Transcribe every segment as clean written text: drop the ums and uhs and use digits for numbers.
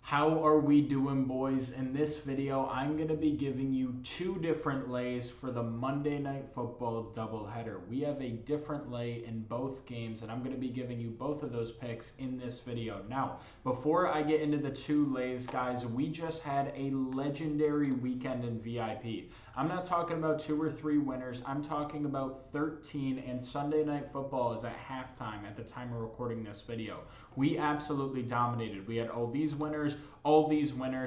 How are we doing, boys? In this video, I'm going to be giving you two different lays for the Monday Night Football doubleheader. We have a different lay in both games, and I'm going to be giving you both of those picks in this video. Now, before I get into the two lays, guys, we just had a legendary weekend in VIP. I'm not talking about 2 or 3 winners. I'm talking about 13, and Sunday Night Football is at halftime at the time of recording this video. We absolutely dominated. We had all these winners,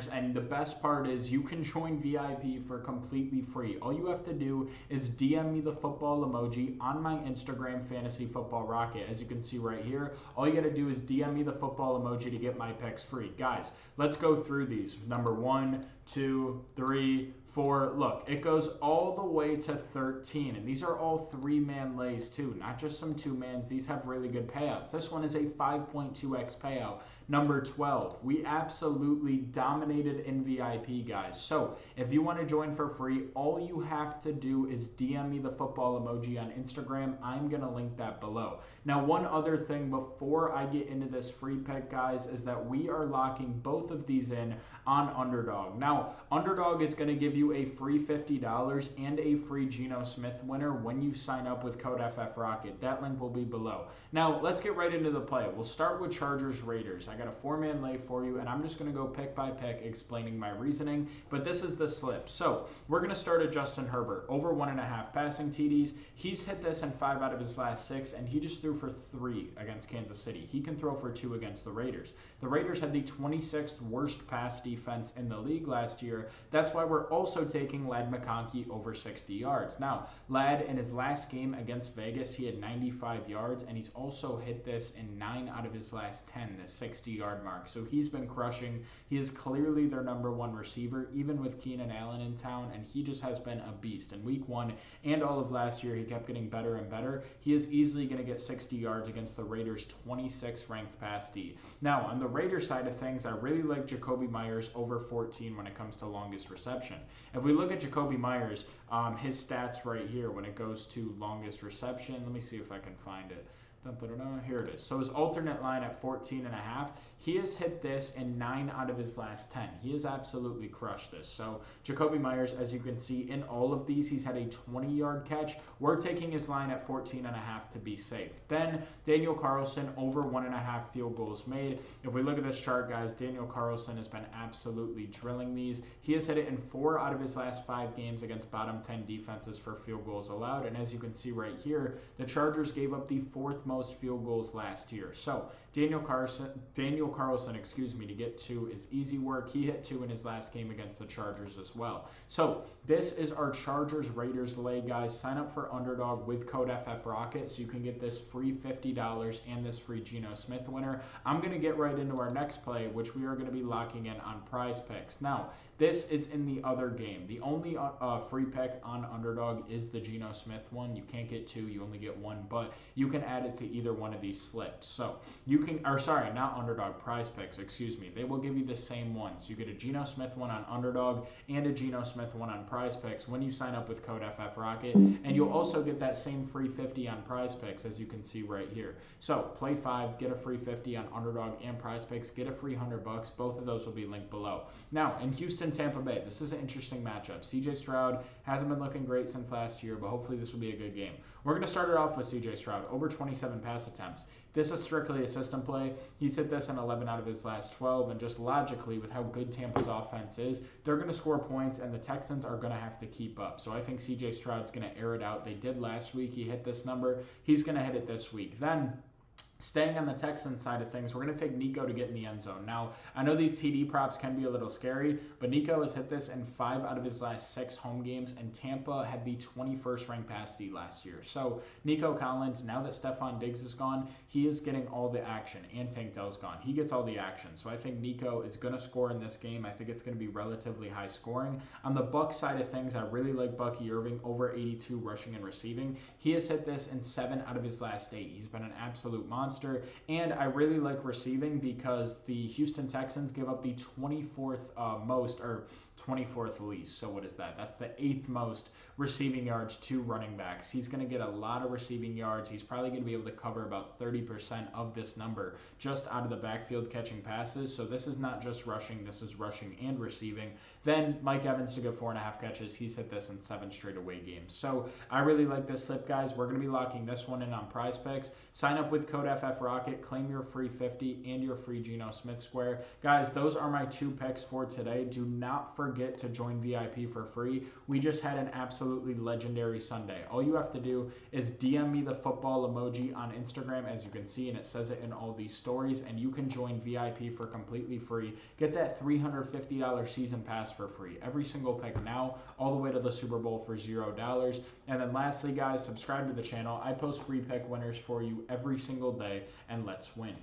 and the best part is you can join VIP for completely free. All you have to do is DM me the football emoji on my Instagram, Fantasy Football Rocket. As you can see right here, all you got to do is DM me the football emoji to get my picks free. Guys, let's go through these. Number 1, 2, 3, 4. Look, it goes all the way to 13, and these are all 3-man lays too, not just some 2-mans. These have really good payouts. This one is a 5.2x payout. Number 12, we absolutely dominated in VIP, guys. So if you want to join for free, all you have to do is DM me the football emoji on Instagram. I'm going to link that below. Now, one other thing before I get into this free pick, guys, is that we are locking both of these in on Underdog. Now, Underdog is going to give you a free $50 and a free Geno Smith winner when you sign up with code FFROCKET. That link will be below. Now, let's get right into the play. We'll start with Chargers Raiders. I got a 4-man lay for you, and I'm just going to go pick by pick explaining my reasoning, but this is the slip. So we're going to start at Justin Herbert, over 1.5 passing TDs. He's hit this in 5 out of his last 6, and he just threw for 3 against Kansas City. He can throw for 2 against the Raiders. The Raiders had the 26th worst pass defense in the league last year. That's why we're also taking Ladd McConkey over 60 yards. Now, Ladd, in his last game against Vegas, he had 95 yards, and he's also hit this in 9 out of his last 10, the 60-yard mark. So he's been crushing. He is clearly their #1 receiver, even with Keenan Allen in town, and he just has been a beast. In week 1 and all of last year, he kept getting better and better. He is easily going to get 60 yards against the Raiders' 26th ranked pass D. Now, on the Raiders side of things, I really like Jacoby Myers over 14 when it comes to longest reception. If we look at Jacoby Myers, his stats right here when it goes to longest reception, let me see if I can find it. Here it is. So his alternate line at 14.5, he has hit this in 9 out of his last 10. He has absolutely crushed this. So Jacoby Myers, as you can see, in all of these, he's had a 20-yard catch. We're taking his line at 14.5 to be safe. Then Daniel Carlson, over 1.5 field goals made. If we look at this chart, guys, Daniel Carlson has been absolutely drilling these. He has hit it in 4 out of his last 5 games against bottom 10 defenses for field goals allowed. And as you can see right here, the Chargers gave up the 4th most field goals last year. So Daniel Carlson, to get 2 is easy work. He hit 2 in his last game against the Chargers as well. So this is our Chargers Raiders lay, guys. Sign up for Underdog with code FFROCKET so you can get this free $50 and this free Geno Smith winner. I'm going to get right into our next play, which we are going to be locking in on Prizepicks. Now, this is in the other game. The only free pick on Underdog is the Geno Smith one. You can't get 2, you only get 1, but you can add it to either one of these slips. So you can, or sorry, not Underdog, Prizepicks, excuse me. They will give you the same ones. You get a Geno Smith one on Underdog and a Geno Smith one on Prizepicks when you sign up with code FFROCKET, and you'll also get that same free 50 on Prizepicks, as you can see right here. So play 5, get a free 50 on Underdog and Prizepicks, get a free $100. Both of those will be linked below. Now, in Houston, Tampa Bay, this is an interesting matchup. CJ Stroud hasn't been looking great since last year, but hopefully this will be a good game. We're going to start it off with CJ Stroud, over 27 pass attempts. This is strictly a system play. He's hit this in 11 out of his last 12, and just logically, with how good Tampa's offense is, they're going to score points, and the Texans are going to have to keep up. So I think CJ Stroud's going to air it out. They did last week. He hit this number. He's going to hit it this week. Then, staying on the Texans side of things, we're going to take Nico to get in the end zone. Now, I know these TD props can be a little scary, but Nico has hit this in 5 out of his last 6 home games, and Tampa had the 21st ranked pass D last year. So Nico Collins, now that Stephon Diggs is gone, he is getting all the action, and Tank Dell's gone. He gets all the action. So I think Nico is going to score in this game. I think it's going to be relatively high scoring. On the Bucs side of things, I really like Bucky Irving, over 82 rushing and receiving. He has hit this in 7 out of his last 8. He's been an absolute monster. monster. And I really like receiving because the Houston Texans give up the 24th most, or 24th least. So what is that? That's the 8th most receiving yards to running backs. He's going to get a lot of receiving yards. He's probably going to be able to cover about 30% of this number just out of the backfield catching passes. So this is not just rushing, this is rushing and receiving. Then Mike Evans to get 4.5 catches. He's hit this in 7 straight away games. So I really like this slip, guys. We're going to be locking this one in on Prizepicks. Sign up with code FFROCKET, claim your free 50 and your free Geno Smith square. Guys, those are my 2 picks for today. Do not forget to join VIP for free. We just had an absolutely legendary Sunday. All you have to do is DM me the football emoji on Instagram, as you can see, and it says it in all these stories, and you can join VIP for completely free. Get that $350 season pass for free. Every single pick now, all the way to the Super Bowl for $0. And then lastly, guys, subscribe to the channel. I post free pick winners for you every single day, and let's win.